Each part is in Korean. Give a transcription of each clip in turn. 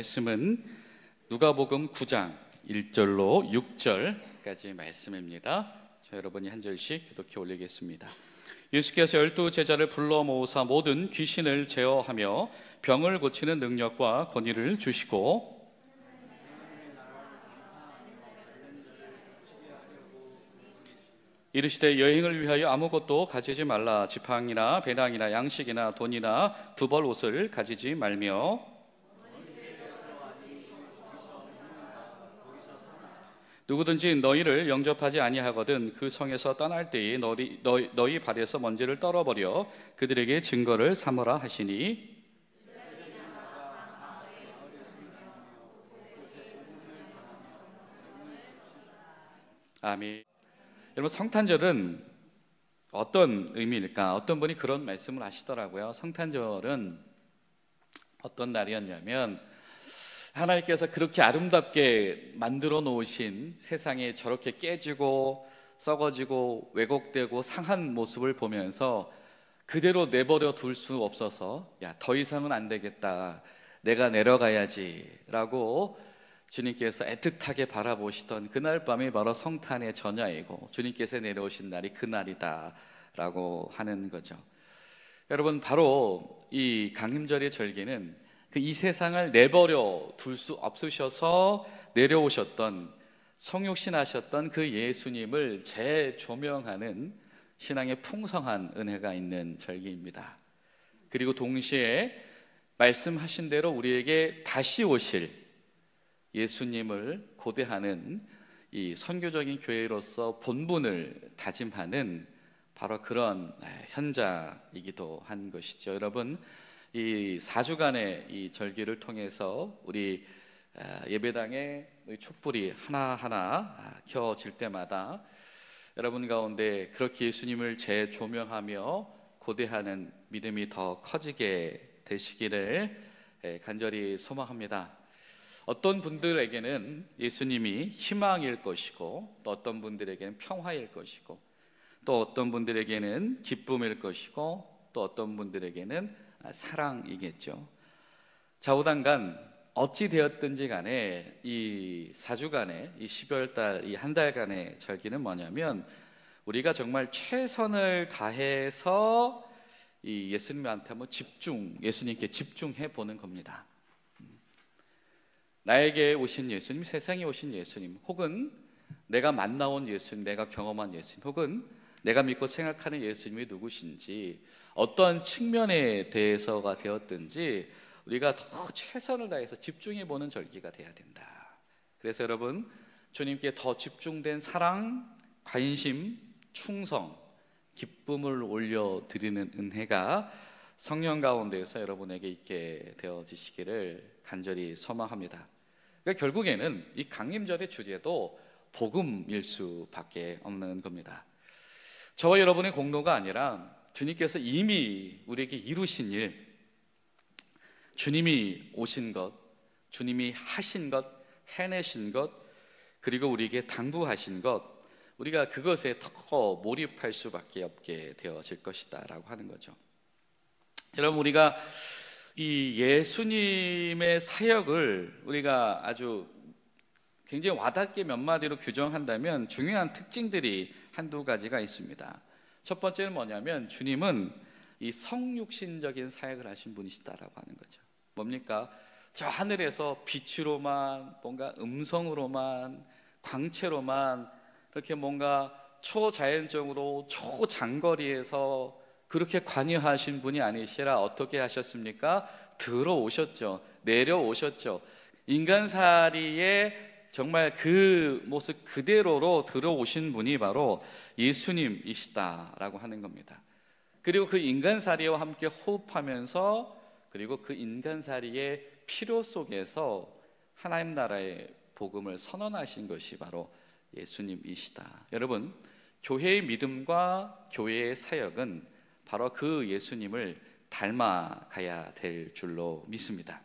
말씀은 누가복음 9장 1절로 6절까지 말씀입니다. 여러분이 한 절씩 기독해 올리겠습니다. 예수께서 12제자를 불러 모으사 모든 귀신을 제어하며 병을 고치는 능력과 권위를 주시고 이르시되 여행을 위하여 아무것도 가지지 말라. 지팡이나 배낭이나 양식이나 돈이나 두 벌 옷을 가지지 말며 누구든지 너희를 영접하지 아니하거든 그 성에서 떠날 때에 너희 발에서 먼지를 떨어버려 그들에게 증거를 삼으라 하시니 아멘. 여러분, 성탄절은 어떤 의미일까? 어떤 분이 그런 말씀을 하시더라고요. 성탄절은 어떤 날이었냐면 하나님께서 그렇게 아름답게 만들어 놓으신 세상에 저렇게 깨지고 썩어지고 왜곡되고 상한 모습을 보면서 그대로 내버려 둘 수 없어서 야, 더 이상은 안 되겠다, 내가 내려가야지 라고 주님께서 애틋하게 바라보시던 그날 밤이 바로 성탄의 전야이고 주님께서 내려오신 날이 그날이다 라고 하는 거죠. 여러분, 바로 이 강림절의 절기는 이 세상을 내버려 둘 수 없으셔서 내려오셨던, 성육신하셨던 그 예수님을 재조명하는 신앙의 풍성한 은혜가 있는 절기입니다. 그리고 동시에 말씀하신 대로 우리에게 다시 오실 예수님을 고대하는 이 선교적인 교회로서 본분을 다짐하는 바로 그런 현장이기도 한 것이죠. 여러분, 이 4주간의 이 절기를 통해서 우리 예배당에 촛불이 하나하나 켜질 때마다 여러분 가운데 그렇게 예수님을 재조명하며 고대하는 믿음이 더 커지게 되시기를 간절히 소망합니다. 어떤 분들에게는 예수님이 희망일 것이고, 또 어떤 분들에게는 평화일 것이고, 또 어떤 분들에게는 기쁨일 것이고, 또 어떤 분들에게는 사랑이겠죠. 좌우당간 어찌 되었든지 간에 이 4주간의 이 12월달 이 한 달간의 절기는 뭐냐면 우리가 정말 최선을 다해서 이 예수님한테 한번 예수님께 집중해 보는 겁니다. 나에게 오신 예수님, 세상에 오신 예수님, 혹은 내가 만나온 예수님, 내가 경험한 예수님, 혹은 내가 믿고 생각하는 예수님이 누구신지, 어떤 측면에 대해서가 되었든지 우리가 더 최선을 다해서 집중해 보는 절기가 돼야 된다. 그래서 여러분, 주님께 더 집중된 사랑, 관심, 충성, 기쁨을 올려드리는 은혜가 성령 가운데에서 여러분에게 있게 되어지시기를 간절히 소망합니다. 그러니까 결국에는 이 강림절의 주제도 복음일 수밖에 없는 겁니다. 저와 여러분의 공로가 아니라 주님께서 이미 우리에게 이루신 일, 주님이 오신 것, 주님이 하신 것, 해내신 것, 그리고 우리에게 당부하신 것, 우리가 그것에 더 몰입할 수밖에 없게 되어질 것이다 라고 하는 거죠. 여러분, 우리가 이 예수님의 사역을 우리가 아주 굉장히 와닿게 몇 마디로 규정한다면 중요한 특징들이 한두 가지가 있습니다. 첫 번째는 뭐냐면 주님은 이 성육신적인 사역을 하신 분이시다라고 하는 거죠. 뭡니까? 저 하늘에서 빛으로만, 뭔가 음성으로만, 광채로만 그렇게 뭔가 초자연적으로 초장거리에서 그렇게 관여하신 분이 아니시라 어떻게 하셨습니까? 들어오셨죠. 내려오셨죠. 인간살이에 정말 그 모습 그대로로 들어오신 분이 바로 예수님이시다라고 하는 겁니다. 그리고 그 인간살이와 함께 호흡하면서, 그리고 그 인간살이의 필요 속에서 하나님 나라의 복음을 선언하신 것이 바로 예수님이시다. 여러분, 교회의 믿음과 교회의 사역은 바로 그 예수님을 닮아가야 될 줄로 믿습니다.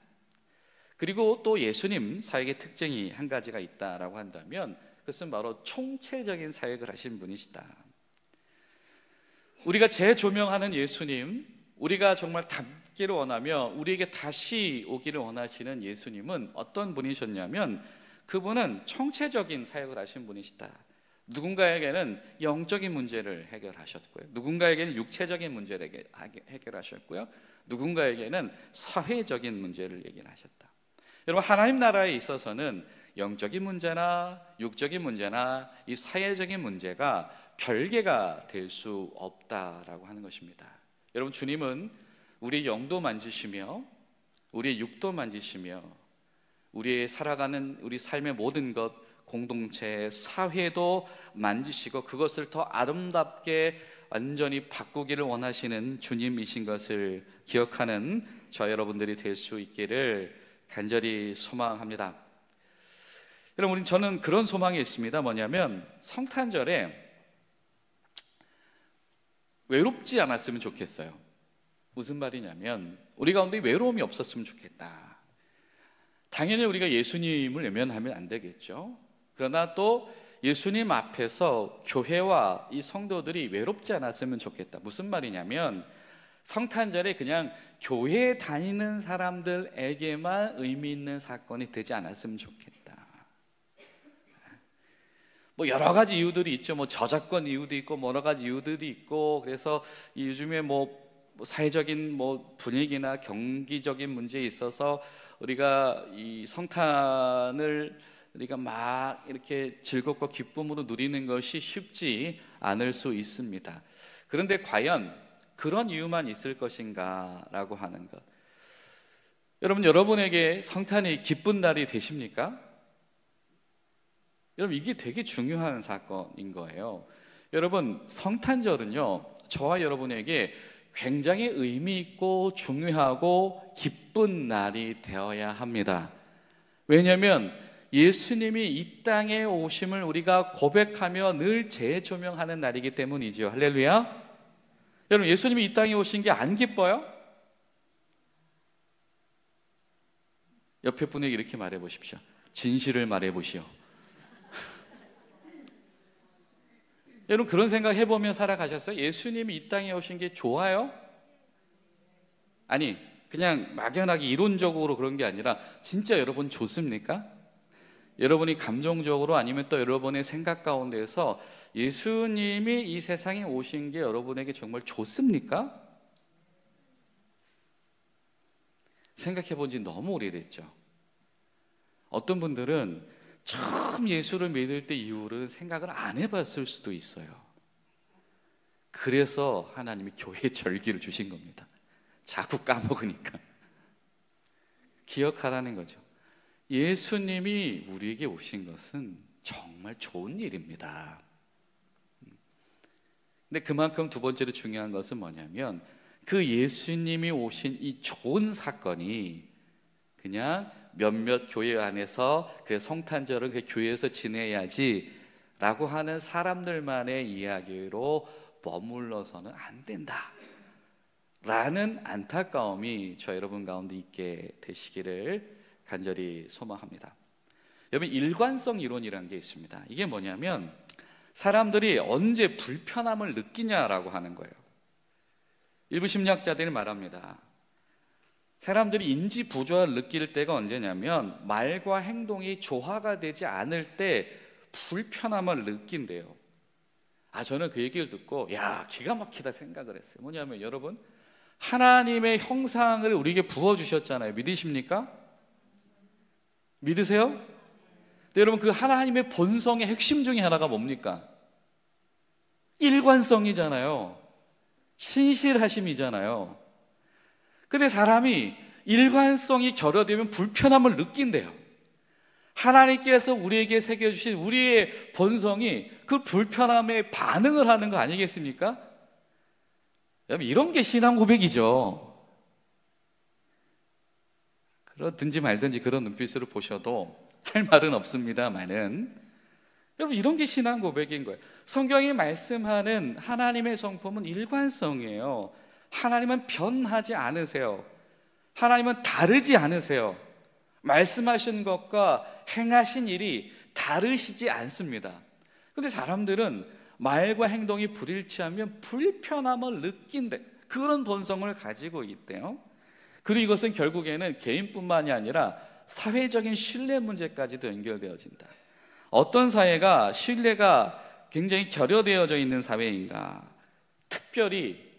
그리고 또 예수님 사역의 특징이 한 가지가 있다라고 한다면 그것은 바로 총체적인 사역을 하신 분이시다. 우리가 재조명하는 예수님, 우리가 정말 받기를 원하며 우리에게 다시 오기를 원하시는 예수님은 어떤 분이셨냐면 그분은 총체적인 사역을 하신 분이시다. 누군가에게는 영적인 문제를 해결하셨고요, 누군가에게는 육체적인 문제를 해결하셨고요, 누군가에게는 사회적인 문제를 해결하셨다. 여러분, 하나님 나라에 있어서는 영적인 문제나 육적인 문제나 이 사회적인 문제가 별개가 될 수 없다라고 하는 것입니다. 여러분, 주님은 우리의 영도 만지시며 우리의 육도 만지시며 우리의 살아가는 우리 삶의 모든 것, 공동체, 사회도 만지시고 그것을 더 아름답게 완전히 바꾸기를 원하시는 주님이신 것을 기억하는 저 여러분들이 될 수 있기를 간절히 소망합니다. 여러분, 저는 그런 소망이 있습니다. 뭐냐면 성탄절에 외롭지 않았으면 좋겠어요. 무슨 말이냐면 우리 가운데 외로움이 없었으면 좋겠다. 당연히 우리가 예수님을 외면하면 안 되겠죠. 그러나 또 예수님 앞에서 교회와 이 성도들이 외롭지 않았으면 좋겠다. 무슨 말이냐면 성탄절에 그냥 교회에 다니는 사람들에게만 의미 있는 사건이 되지 않았으면 좋겠다. 뭐 여러 가지 이유들이 있죠. 뭐 저작권 이유도 있고 여러 가지 이유들이 있고, 그래서 요즘에 뭐 사회적인 뭐 분위기나 경기적인 문제에 있어서 우리가 이 성탄을 우리가 막 이렇게 즐겁고 기쁨으로 누리는 것이 쉽지 않을 수 있습니다. 그런데 과연 그런 이유만 있을 것인가 라고 하는 것, 여러분에게 성탄이 기쁜 날이 되십니까? 여러분, 이게 되게 중요한 사건인 거예요. 여러분, 성탄절은요 저와 여러분에게 굉장히 의미 있고 중요하고 기쁜 날이 되어야 합니다. 왜냐하면 예수님이 이 땅에 오심을 우리가 고백하며 늘 재조명하는 날이기 때문이죠. 할렐루야. 여러분, 예수님이 이 땅에 오신 게 안 기뻐요? 옆에 분에게 이렇게 말해 보십시오. 진실을 말해 보시오. 여러분, 그런 생각 해보면 살아가셨어요? 예수님이 이 땅에 오신 게 좋아요? 아니, 그냥 막연하게 이론적으로 그런 게 아니라 진짜 여러분 좋습니까? 여러분이 감정적으로 아니면 또 여러분의 생각 가운데서 예수님이 이 세상에 오신 게 여러분에게 정말 좋습니까? 생각해 본 지 너무 오래됐죠. 어떤 분들은 처음 예수를 믿을 때 이후로는 생각을 안 해봤을 수도 있어요. 그래서 하나님이 교회 절기를 주신 겁니다. 자꾸 까먹으니까. 기억하라는 거죠. 예수님이 우리에게 오신 것은 정말 좋은 일입니다. 근데 그만큼 두 번째로 중요한 것은 뭐냐면 그 예수님이 오신 이 좋은 사건이 그냥 몇몇 교회 안에서 그래 성탄절은 그 교회에서 지내야지 라고 하는 사람들만의 이야기로 머물러서는 안 된다 라는 안타까움이 저 여러분 가운데 있게 되시기를 간절히 소망합니다. 여러분, 일관성 이론이라는 게 있습니다. 이게 뭐냐면 사람들이 언제 불편함을 느끼냐라고 하는 거예요. 일부 심리학자들이 말합니다. 사람들이 인지 부조화를 느낄 때가 언제냐면 말과 행동이 조화가 되지 않을 때 불편함을 느낀대요. 저는 그 얘기를 듣고 기가 막히다 생각을 했어요. 뭐냐면 여러분, 하나님의 형상을 우리에게 부어주셨잖아요. 믿으십니까? 믿으세요? 근데 여러분, 그 하나님의 본성의 핵심 중에 하나가 뭡니까? 일관성이잖아요. 신실하심이잖아요. 근데 사람이 일관성이 결여되면 불편함을 느낀대요. 하나님께서 우리에게 새겨주신 우리의 본성이 그 불편함에 반응을 하는 거 아니겠습니까? 여러분, 이런 게 신앙 고백이죠. 그러든지 말든지 그런 눈빛으로 보셔도 할 말은 없습니다만은, 여러분, 이런 게 신앙 고백인 거예요. 성경이 말씀하는 하나님의 성품은 일관성이에요. 하나님은 변하지 않으세요. 하나님은 다르지 않으세요. 말씀하신 것과 행하신 일이 다르시지 않습니다. 그런데 사람들은 말과 행동이 불일치하면 불편함을 느낀대. 그런 본성을 가지고 있대요. 그리고 이것은 결국에는 개인뿐만이 아니라 사회적인 신뢰 문제까지도 연결되어진다. 어떤 사회가 신뢰가 굉장히 결여되어져 있는 사회인가? 특별히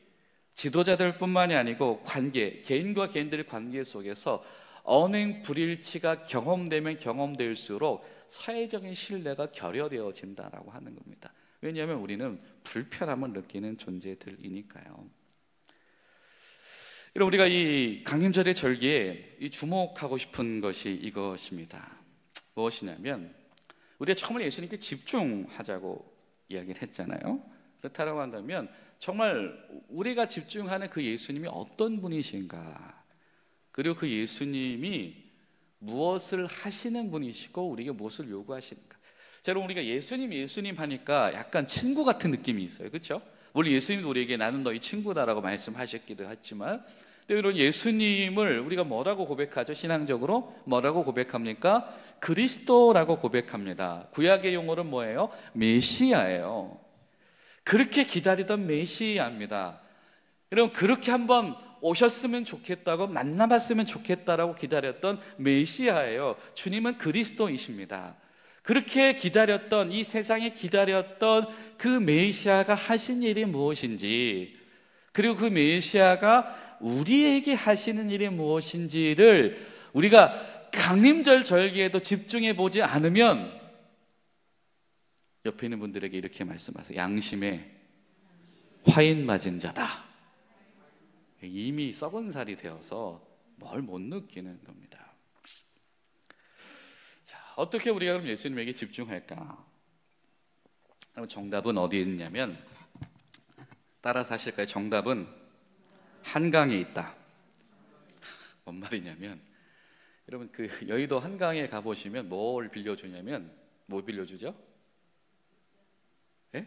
지도자들뿐만이 아니고 관계, 개인과 개인들의 관계 속에서 언행 불일치가 경험되면 경험될수록 사회적인 신뢰가 결여되어진다라고 하는 겁니다. 왜냐하면 우리는 불편함을 느끼는 존재들이니까요. 여러분, 우리가 이 강림절의 절기에 이 주목하고 싶은 것이 이것입니다. 무엇이냐면 우리가 처음에 예수님께 집중하자고 이야기를 했잖아요. 그렇다고 한다면 정말 우리가 집중하는 그 예수님이 어떤 분이신가, 그리고 그 예수님이 무엇을 하시는 분이시고 우리에게 무엇을 요구하시는가. 자, 여러분, 우리가 예수님 하니까 약간 친구 같은 느낌이 있어요. 그렇죠? 물론 예수님도 우리에게 나는 너희 친구다라고 말씀하셨기도 했지만, 근데 이런 예수님을 우리가 뭐라고 고백하죠? 신앙적으로 뭐라고 고백합니까? 그리스도라고 고백합니다. 구약의 용어는 뭐예요? 메시아예요. 그렇게 기다리던 메시아입니다. 여러분, 그렇게 한번 오셨으면 좋겠다고, 만나봤으면 좋겠다라고 기다렸던 메시아예요. 주님은 그리스도이십니다. 그렇게 기다렸던, 이 세상에 기다렸던 그 메시아가 하신 일이 무엇인지, 그리고 그 메시아가 우리에게 하시는 일이 무엇인지를 우리가 강림절 절기에도 집중해 보지 않으면 옆에 있는 분들에게 이렇게 말씀하세요. 양심에 화인 맞은 자다. 이미 썩은 살이 되어서 뭘 못 느끼는 겁니다. 자, 어떻게 우리가 그럼 예수님에게 집중할까? 정답은 어디에 있냐면, 따라서 하실까요? 정답은 한강에 있다. 뭔 말이냐면, 여러분, 그 여의도 한강에 가보시면 뭘 빌려주냐면, 뭐 빌려주죠? 예?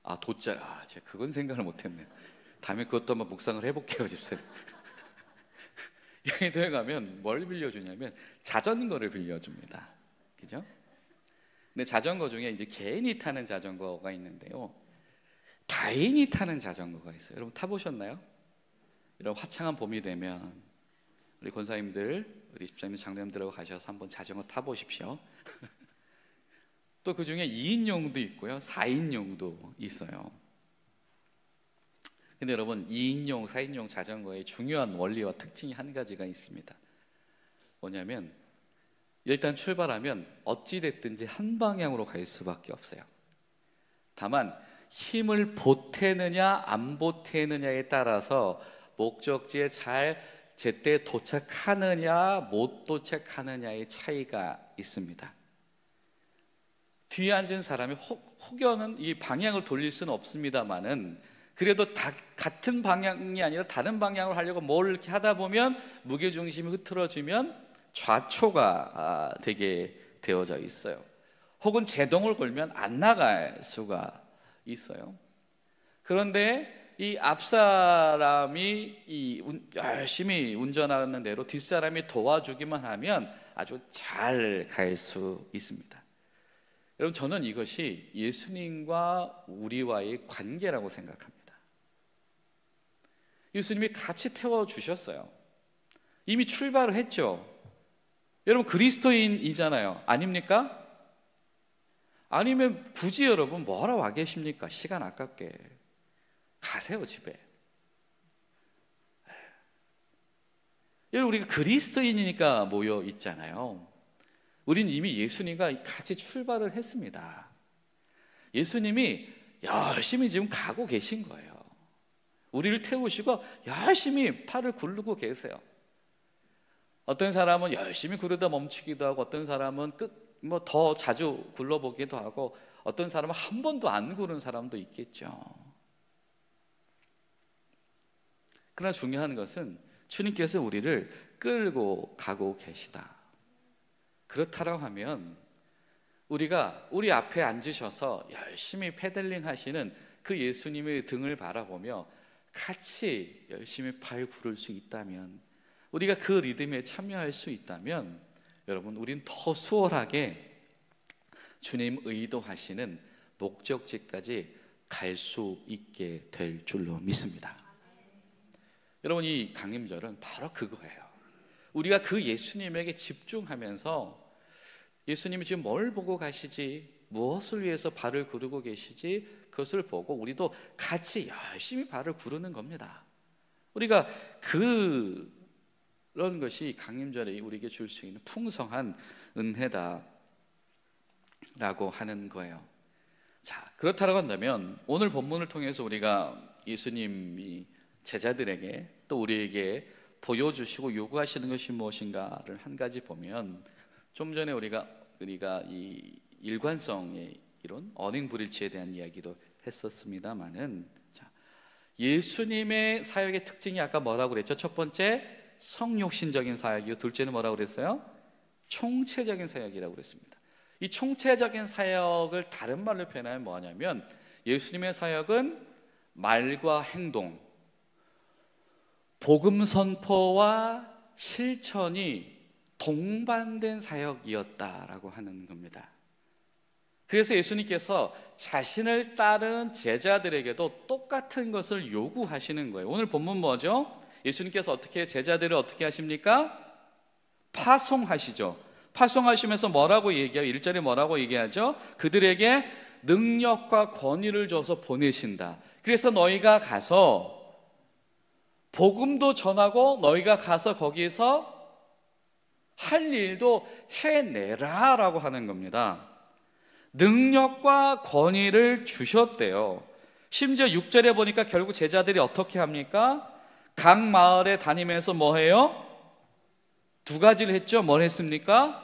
아, 돗자리. 아, 제가 그건 생각을 못했네요. 다음에 그것도 한번 묵상을 해볼게요, 집사님. 여의도에 가면 뭘 빌려주냐면 자전거를 빌려줍니다. 그죠? 근데 자전거 중에 이제 개인이 타는 자전거가 있는데요, 다인이 타는 자전거가 있어요. 여러분 타보셨나요? 이런 화창한 봄이 되면 우리 권사님들, 우리 집사님, 장로님들하고 가셔서 한번 자전거 타보십시오. 또 그 중에 2인용도 있고요, 4인용도 있어요. 근데 여러분, 2인용, 4인용 자전거의 중요한 원리와 특징이 한 가지가 있습니다. 뭐냐면, 일단 출발하면 어찌됐든지 한 방향으로 갈 수밖에 없어요. 다만 힘을 보태느냐 안 보태느냐에 따라서 목적지에 잘 제때 도착하느냐 못 도착하느냐의 차이가 있습니다. 뒤에 앉은 사람이 혹여는 이 방향을 돌릴 수는 없습니다만은, 그래도 같은 방향이 아니라 다른 방향으로 하려고 뭘 이렇게 하다 보면 무게중심이 흐트러지면 좌초가 되게 되어져 있어요. 혹은 제동을 걸면 안 나갈 수가 있어요. 그런데 이 앞사람이 열심히 운전하는 대로 뒷사람이 도와주기만 하면 아주 잘 갈 수 있습니다. 여러분, 저는 이것이 예수님과 우리와의 관계라고 생각합니다. 예수님이 같이 태워주셨어요. 이미 출발을 했죠. 여러분, 그리스도인이잖아요. 아닙니까? 아니면 굳이 여러분 뭐하러 와 계십니까? 시간 아깝게 가세요, 집에. 여러분, 우리가 그리스도인이니까 모여 있잖아요. 우린 이미 예수님과 같이 출발을 했습니다. 예수님이 열심히 지금 가고 계신 거예요. 우리를 태우시고 열심히 팔을 굴르고 계세요. 어떤 사람은 열심히 구르다 멈추기도 하고, 어떤 사람은 더 자주 굴러보기도 하고, 어떤 사람은 한 번도 안 구른 사람도 있겠죠. 그러나 중요한 것은 주님께서 우리를 끌고 가고 계시다. 그렇다고 하면 우리가 우리 앞에 앉으셔서 열심히 페들링 하시는 그 예수님의 등을 바라보며 같이 열심히 팔 구를 수 있다면, 우리가 그 리듬에 참여할 수 있다면, 여러분, 우린 더 수월하게 주님 의도하시는 목적지까지 갈 수 있게 될 줄로 믿습니다. 여러분, 이 강림절은 바로 그거예요. 우리가 그 예수님에게 집중하면서 예수님이 지금 뭘 보고 가시지, 무엇을 위해서 발을 구르고 계시지, 그것을 보고 우리도 같이 열심히 발을 구르는 겁니다. 우리가 그런 것이 강림절에 우리에게 줄 수 있는 풍성한 은혜다라고 하는 거예요. 자, 그렇다고 한다면 오늘 본문을 통해서 우리가 예수님이 제자들에게 또 우리에게 보여주시고 요구하시는 것이 무엇인가를 한 가지 보면, 좀 전에 우리가 이 일관성의 이론, 언행불일치에 대한 이야기도 했었습니다만은, 자, 예수님의 사역의 특징이 아까 뭐라고 그랬죠? 첫 번째, 성육신적인 사역이고, 둘째는 뭐라고 그랬어요? 총체적인 사역이라고 그랬습니다. 이 총체적인 사역을 다른 말로 표현하면 뭐냐면, 예수님의 사역은 말과 행동, 복음 선포와 실천이 동반된 사역이었다라고 하는 겁니다. 그래서 예수님께서 자신을 따르는 제자들에게도 똑같은 것을 요구하시는 거예요. 오늘 본문 뭐죠? 예수님께서 어떻게 제자들을 어떻게 하십니까? 파송하시죠. 파송하시면서 뭐라고 얘기해요? 1절에 뭐라고 얘기하죠? 그들에게 능력과 권위를 줘서 보내신다. 그래서 너희가 가서 복음도 전하고 너희가 가서 거기서 할 일도 해내라 라고 하는 겁니다. 능력과 권위를 주셨대요. 심지어 6절에 보니까 결국 제자들이 어떻게 합니까? 각 마을에 다니면서 뭐 해요? 두 가지를 했죠. 뭘 했습니까?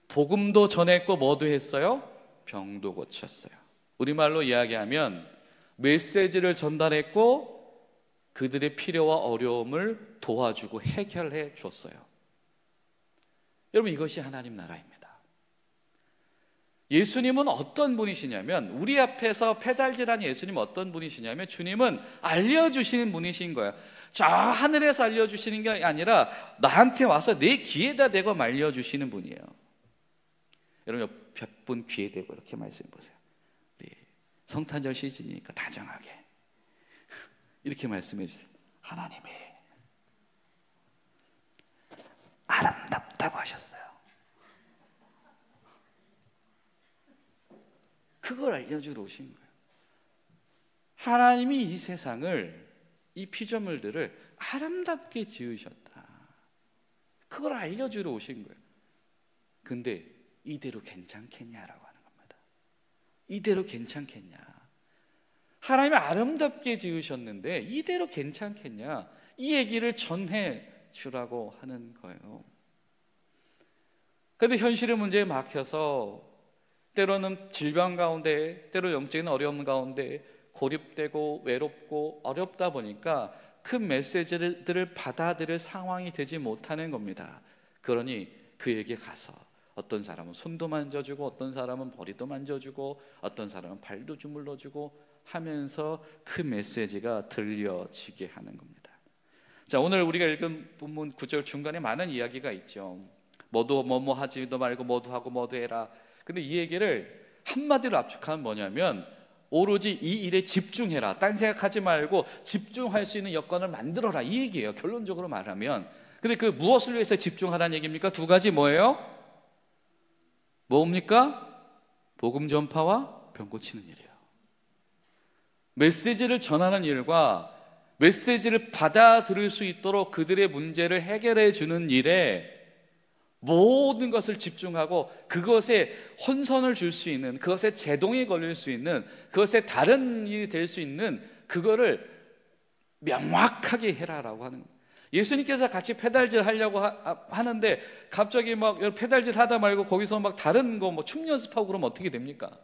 복음도 전했고 뭐도 했어요? 병도 고쳤어요. 우리말로 이야기하면 메시지를 전달했고 그들의 필요와 어려움을 도와주고 해결해 줬어요. 여러분, 이것이 하나님 나라입니다. 예수님은 어떤 분이시냐면, 우리 앞에서 페달질한 예수님은 어떤 분이시냐면, 주님은 알려주시는 분이신 거예요. 저 하늘에서 알려주시는 게 아니라 나한테 와서 내 귀에다 대고 알려주시는 분이에요. 여러분, 몇 분 귀에 대고 이렇게 말씀해 보세요. 우리 성탄절 시즌이니까 다정하게 이렇게 말씀해 주세요. 하나님이 아름답다고 하셨어요. 그걸 알려주러 오신 거예요. 하나님이 이 세상을, 이 피조물들을 아름답게 지으셨다. 그걸 알려주러 오신 거예요. 근데 이대로 괜찮겠냐라고 하는 겁니다. 이대로 괜찮겠냐? 하나님이 아름답게 지으셨는데 이대로 괜찮겠냐? 이 얘기를 전해 주라고 하는 거예요. 그런데 현실의 문제에 막혀서 때로는 질병 가운데, 때로 영적인 어려움 가운데 고립되고 외롭고 어렵다 보니까 그 메시지들을 받아들일 상황이 되지 못하는 겁니다. 그러니 그에게 가서 어떤 사람은 손도 만져주고, 어떤 사람은 머리도 만져주고, 어떤 사람은 발도 주물러주고 하면서 그 메시지가 들려지게 하는 겁니다. 자, 오늘 우리가 읽은 본문 9절 중간에 많은 이야기가 있죠. 뭐도 뭐뭐 하지도 말고 뭐도 하고 뭐도 해라. 근데 이 얘기를 한마디로 압축하면 뭐냐면, 오로지 이 일에 집중해라. 딴 생각하지 말고 집중할 수 있는 여건을 만들어라. 이 얘기예요, 결론적으로 말하면. 근데 그 무엇을 위해서 집중하라는 얘기입니까? 두 가지 뭐예요? 뭡니까? 복음 전파와 병 고치는 일이에요. 메시지를 전하는 일과 메시지를 받아들일 수 있도록 그들의 문제를 해결해 주는 일에 모든 것을 집중하고, 그것에 혼선을 줄 수 있는, 그것에 제동이 걸릴 수 있는, 그것에 다른 일이 될 수 있는 그거를 명확하게 해라라고 하는 거예요. 예수님께서 같이 페달질 하려고 하는데 갑자기 막 페달질 하다 말고 거기서 막 다른 거 뭐 춤 연습하고 그러면 어떻게 됩니까?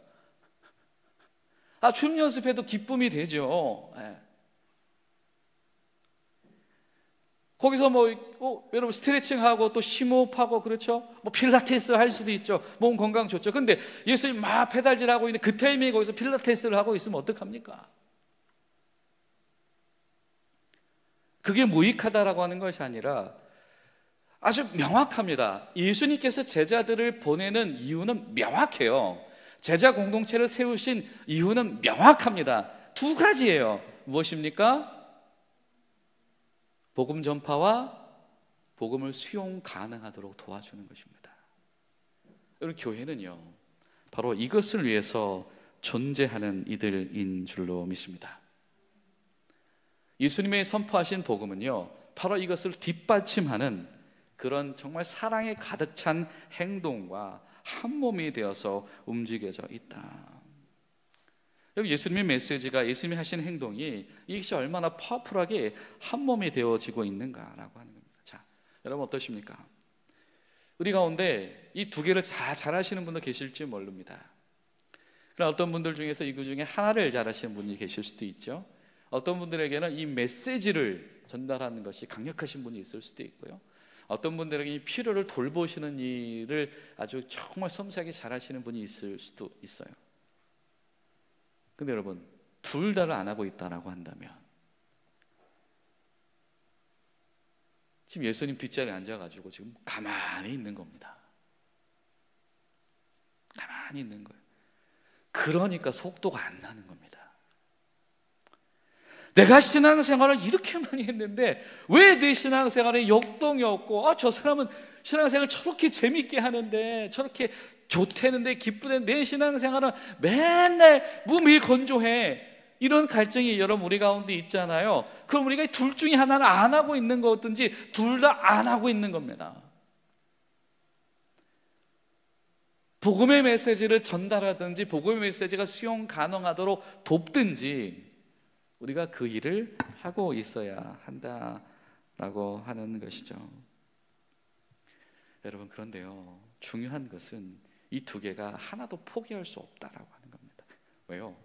춤 연습해도 기쁨이 되죠. 네. 거기서 여러분 스트레칭하고 또 심호흡하고, 그렇죠? 필라테스 할 수도 있죠. 몸 건강 좋죠. 근데 예수님 막 페달질하고 있는데 그 타이밍에 거기서 필라테스를 하고 있으면 어떡합니까? 그게 무익하다라고 하는 것이 아니라 아주 명확합니다. 예수님께서 제자들을 보내는 이유는 명확해요. 제자 공동체를 세우신 이유는 명확합니다. 두 가지예요. 무엇입니까? 복음 전파와 복음을 수용 가능하도록 도와주는 것입니다. 여러분, 교회는요 바로 이것을 위해서 존재하는 이들인 줄로 믿습니다. 예수님의 선포하신 복음은요 바로 이것을 뒷받침하는 그런 정말 사랑에 가득 찬 행동과 한 몸이 되어서 움직여져 있다. 여기 예수님의 메시지가, 예수님이 하신 행동이 이것이 얼마나 파워풀하게 한 몸이 되어지고 있는가라고 하는 겁니다. 자, 여러분 어떠십니까? 우리 가운데 이 두 개를 잘하시는 분도 계실지 모릅니다. 그러나 어떤 분들 중에서 이 그 중에 하나를 잘하시는 분이 계실 수도 있죠. 어떤 분들에게는 이 메시지를 전달하는 것이 강력하신 분이 있을 수도 있고요. 어떤 분들에게 이 필요를 돌보시는 일을 아주 정말 섬세하게 잘하시는 분이 있을 수도 있어요. 근데 여러분, 둘 다를 안 하고 있다라고 한다면 지금 예수님 뒷자리에 앉아가지고 지금 가만히 있는 겁니다. 가만히 있는 거예요. 그러니까 속도가 안 나는 겁니다. 내가 신앙생활을 이렇게 많이 했는데 왜 내 신앙생활에 역동이 없고, 저 사람은 신앙생활을 저렇게 재밌게 하는데, 저렇게 좋대는데, 기쁘는데 내 신앙생활은 맨날 무미건조해. 이런 갈증이 여러분 우리 가운데 있잖아요. 그럼 우리가 둘 중에 하나를 안 하고 있는 거든지 둘 다 안 하고 있는 겁니다. 복음의 메시지를 전달하든지 복음의 메시지가 수용 가능하도록 돕든지 우리가 그 일을 하고 있어야 한다라고 하는 것이죠. 여러분, 그런데요 중요한 것은 이 두 개가 하나도 포기할 수 없다라고 하는 겁니다. 왜요?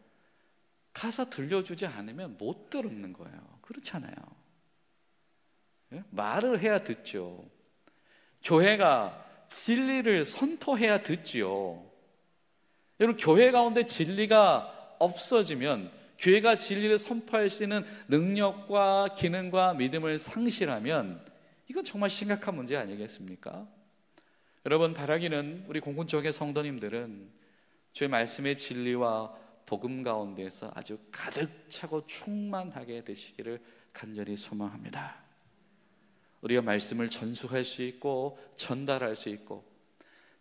가서 들려주지 않으면 못 들었는 거예요. 그렇잖아요. 예? 말을 해야 듣죠. 교회가 진리를 선포해야 듣지요. 여러분, 교회 가운데 진리가 없어지면, 교회가 진리를 선포할 수 있는 능력과 기능과 믿음을 상실하면 이건 정말 심각한 문제 아니겠습니까? 여러분, 바라기는 우리 공군쪽의 성도님들은 주의 말씀의 진리와 복음 가운데서 아주 가득 차고 충만하게 되시기를 간절히 소망합니다. 우리가 말씀을 전수할 수 있고 전달할 수 있고,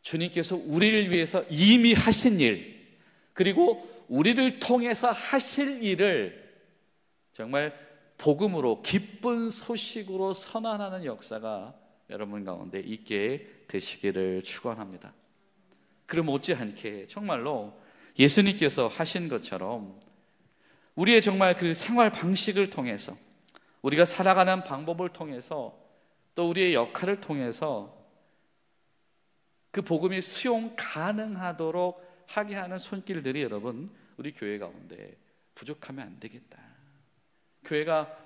주님께서 우리를 위해서 이미 하신 일, 그리고 우리를 통해서 하실 일을 정말 복음으로, 기쁜 소식으로 선언하는 역사가 여러분 가운데 있게 되시기를 축원합니다. 그럼 못지않게 정말로 예수님께서 하신 것처럼 우리의 정말 그 생활 방식을 통해서, 우리가 살아가는 방법을 통해서, 또 우리의 역할을 통해서 그 복음이 수용 가능하도록 하게 하는 손길들이 여러분 우리 교회 가운데 부족하면 안 되겠다. 교회가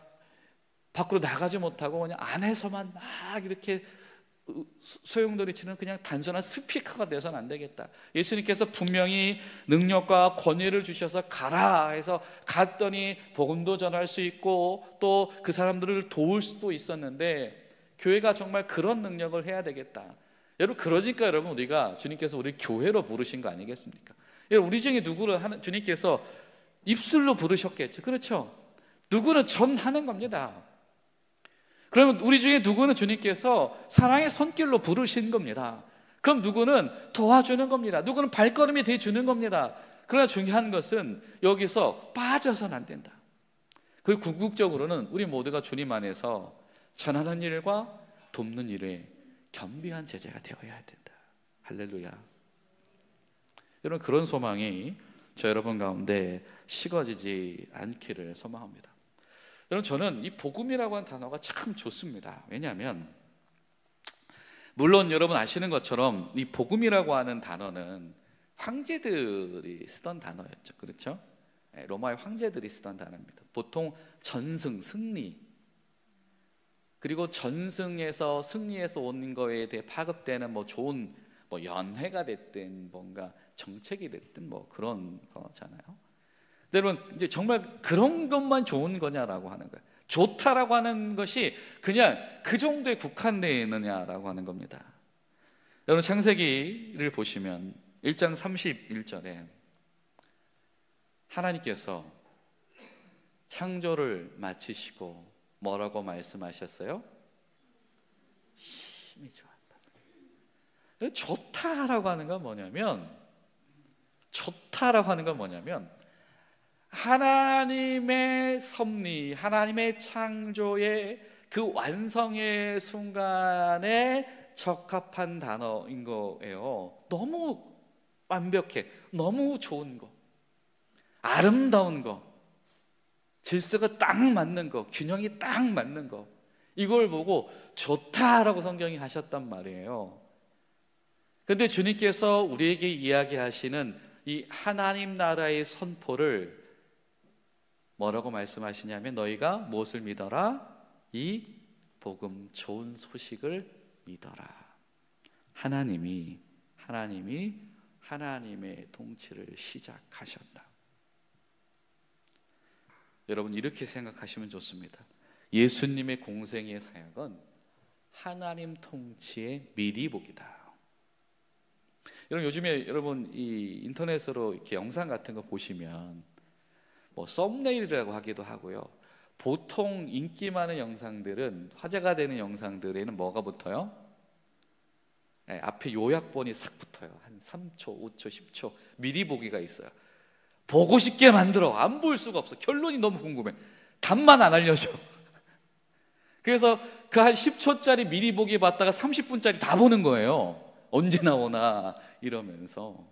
밖으로 나가지 못하고 그냥 안에서만 막 이렇게 소용돌이 치는 그냥 단순한 스피커가 돼서는 안 되겠다. 예수님께서 분명히 능력과 권위를 주셔서 가라 해서 갔더니 복음도 전할 수 있고 또 그 사람들을 도울 수도 있었는데, 교회가 정말 그런 능력을 해야 되겠다. 여러분, 그러니까 여러분 우리가 주님께서 우리 교회로 부르신 거 아니겠습니까? 우리 중에 누구를 주님께서 입술로 부르셨겠죠. 그렇죠? 누구는 전하는 겁니다. 그러면 우리 중에 누구는 주님께서 사랑의 손길로 부르신 겁니다. 그럼 누구는 도와주는 겁니다. 누구는 발걸음이 돼주는 겁니다. 그러나 중요한 것은 여기서 빠져서는 안 된다. 그 궁극적으로는 우리 모두가 주님 안에서 전하는 일과 돕는 일에 겸비한 제자가 되어야 된다. 할렐루야. 여러분, 그런 소망이 저 여러분 가운데 식어지지 않기를 소망합니다. 여러분, 저는 이 복음이라고 하는 단어가 참 좋습니다. 왜냐하면 물론 여러분 아시는 것처럼 이 복음이라고 하는 단어는 황제들이 쓰던 단어였죠. 그렇죠? 로마의 황제들이 쓰던 단어입니다. 보통 전승, 승리, 그리고 전승에서 승리해서 온 거에 대해 파급되는 뭐 좋은 뭐 연회가 됐든 뭔가 정책이 됐든 뭐 그런 거잖아요. 근데 여러분, 이제 정말 그런 것만 좋은 거냐라고 하는 거예요. 좋다라고 하는 것이 그냥 그 정도에 국한되어 있느냐라고 하는 겁니다. 여러분, 창세기를 보시면 1장 31절에 하나님께서 창조를 마치시고 뭐라고 말씀하셨어요? 힘이 좋았다. 좋다라고 하는 건 뭐냐면, 하나님의 섭리, 하나님의 창조의 그 완성의 순간에 적합한 단어인 거예요. 너무 완벽해, 너무 좋은 거, 아름다운 거, 질서가 딱 맞는 거, 균형이 딱 맞는 거, 이걸 보고 좋다라고 성경이 하셨단 말이에요. 그런데 주님께서 우리에게 이야기하시는 이 하나님 나라의 선포를 뭐라고 말씀하시냐면, 너희가 무엇을 믿어라? 이 복음, 좋은 소식을 믿어라. 하나님이 하나님의 통치를 시작하셨다. 여러분, 이렇게 생각하시면 좋습니다. 예수님의 공생의 사역은 하나님 통치의 미리보기다. 여러분, 요즘에 여러분 이 인터넷으로 이렇게 영상 같은 거 보시면 뭐 썸네일이라고 하기도 하고요. 보통 인기 많은 영상들은, 화제가 되는 영상들에는 뭐가 붙어요? 네, 앞에 요약본이 싹 붙어요. 한 3초, 5초, 10초 미리 보기가 있어요. 보고 싶게 만들어. 안 볼 수가 없어. 결론이 너무 궁금해. 답만 안 알려줘. 그래서 그 한 10초짜리 미리 보기 봤다가 30분짜리 다 보는 거예요. 언제 나오나 이러면서.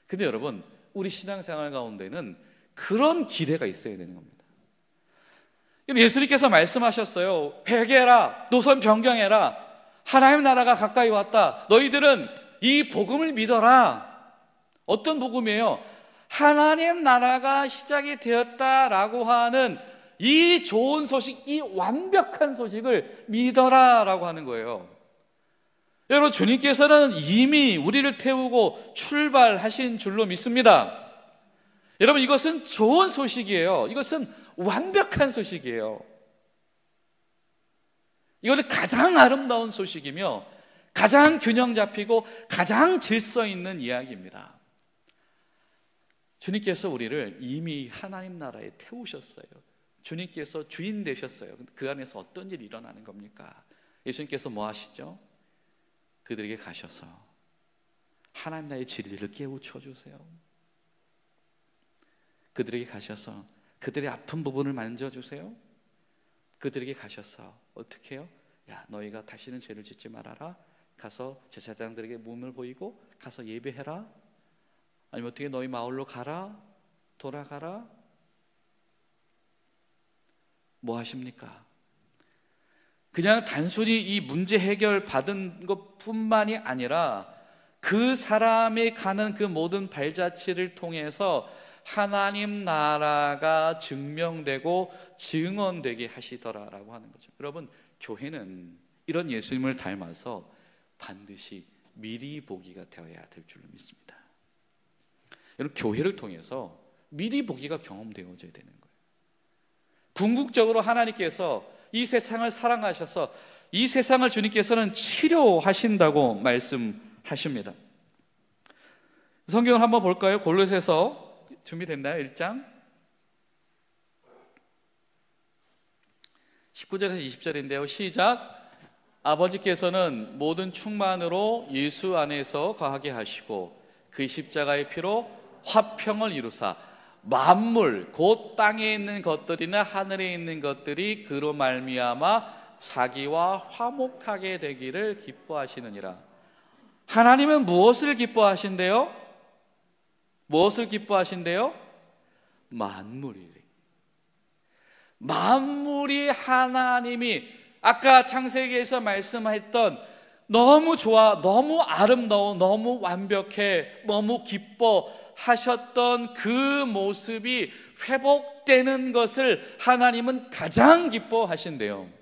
근데 여러분, 우리 신앙생활 가운데는 그런 기대가 있어야 되는 겁니다. 예수님께서 말씀하셨어요. 회개해라, 노선 변경해라, 하나님 나라가 가까이 왔다. 너희들은 이 복음을 믿어라. 어떤 복음이에요? 하나님 나라가 시작이 되었다라고 하는 이 좋은 소식, 이 완벽한 소식을 믿어라라고 하는 거예요. 여러분, 주님께서는 이미 우리를 태우고 출발하신 줄로 믿습니다. 여러분, 이것은 좋은 소식이에요. 이것은 완벽한 소식이에요. 이것은 가장 아름다운 소식이며 가장 균형 잡히고 가장 질서 있는 이야기입니다. 주님께서 우리를 이미 하나님 나라에 태우셨어요. 주님께서 주인 되셨어요. 그 안에서 어떤 일이 일어나는 겁니까? 예수님께서 뭐 하시죠? 그들에게 가셔서 하나님 나라의 진리를 깨우쳐 주세요. 그들에게 가셔서 그들의 아픈 부분을 만져주세요. 그들에게 가셔서 어떻게 해요? 야, 너희가 다시는 죄를 짓지 말아라. 가서 제사장들에게 몸을 보이고 가서 예배해라. 아니면 어떻게 너희 마을로 가라. 돌아가라. 뭐 하십니까? 그냥 단순히 이 문제 해결 받은 것뿐만이 아니라 그 사람이 가는 그 모든 발자취를 통해서 하나님 나라가 증명되고 증언되게 하시더라라고 하는 거죠. 여러분, 교회는 이런 예수님을 닮아서 반드시 미리 보기가 되어야 될 줄로 믿습니다. 여러분, 교회를 통해서 미리 보기가 경험되어져야 되는 거예요. 궁극적으로 하나님께서 이 세상을 사랑하셔서 이 세상을 주님께서는 치료하신다고 말씀하십니다. 성경을 한번 볼까요? 골로새서 준비됐나요? 1장 19절에서 20절인데요. 시작. 아버지께서는 모든 충만으로 예수 안에서 거하게 하시고 그 십자가의 피로 화평을 이루사 만물 곧 땅에 있는 것들이나 하늘에 있는 것들이 그로 말미암아 자기와 화목하게 되기를 기뻐하시느니라. 하나님은 무엇을 기뻐하신대요? 무엇을 기뻐하신대요? 만물이 하나님이 아까 창세기에서 말씀했던 너무 좋아, 너무 아름다워, 너무 완벽해, 너무 기뻐하셨던 그 모습이 회복되는 것을 하나님은 가장 기뻐하신대요.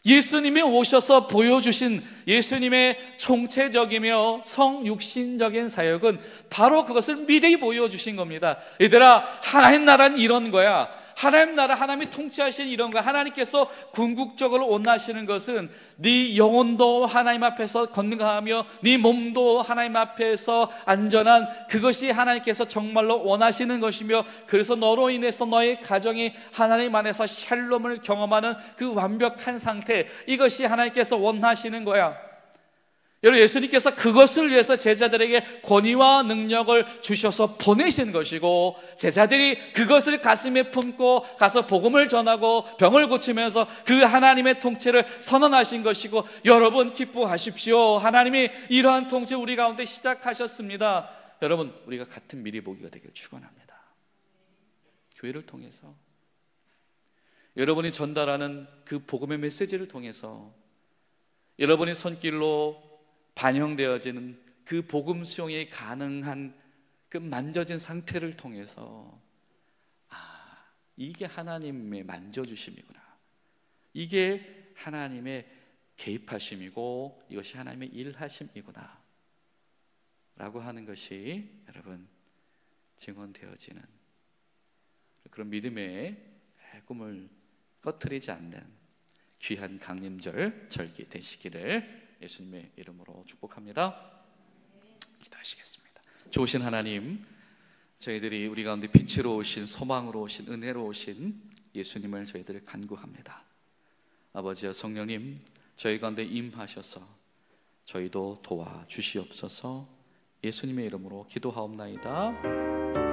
예수님이 오셔서 보여주신 예수님의 총체적이며 성육신적인 사역은 바로 그것을 미리 보여주신 겁니다. 얘들아, 하나님 나라는 이런 거야. 하나님 나라, 하나님이 통치하시는 이런 거, 하나님께서 궁극적으로 원하시는 것은 네 영혼도 하나님 앞에서 건강하며 네 몸도 하나님 앞에서 안전한, 그것이 하나님께서 정말로 원하시는 것이며, 그래서 너로 인해서 너의 가정이 하나님 안에서 샬롬을 경험하는 그 완벽한 상태, 이것이 하나님께서 원하시는 거야. 여러분, 예수님께서 그것을 위해서 제자들에게 권위와 능력을 주셔서 보내신 것이고, 제자들이 그것을 가슴에 품고 가서 복음을 전하고 병을 고치면서 그 하나님의 통치를 선언하신 것이고, 여러분 기뻐하십시오. 하나님이 이러한 통치 우리 가운데 시작하셨습니다. 여러분, 우리가 같은 미리 보기가 되기를 축원합니다. 교회를 통해서, 여러분이 전달하는 그 복음의 메시지를 통해서, 여러분의 손길로 반영되어지는 그 복음 수용이 가능한 그 만져진 상태를 통해서, 이게 하나님의 만져주심이구나, 이게 하나님의 개입하심이고 이것이 하나님의 일하심이구나 라고 하는 것이 여러분 증언되어지는 그런 믿음의 꿈을 꺼트리지 않는 귀한 강림절 절기 되시기를 예수님의 이름으로 축복합니다. 기도하시겠습니다. 좋으신 하나님, 저희들이 우리 가운데 빛으로 오신, 소망으로 오신, 은혜로 오신 예수님을 저희들이 간구합니다. 아버지여, 성령님, 저희 가운데 임하셔서 저희도 도와주시옵소서. 예수님의 이름으로 기도하옵나이다.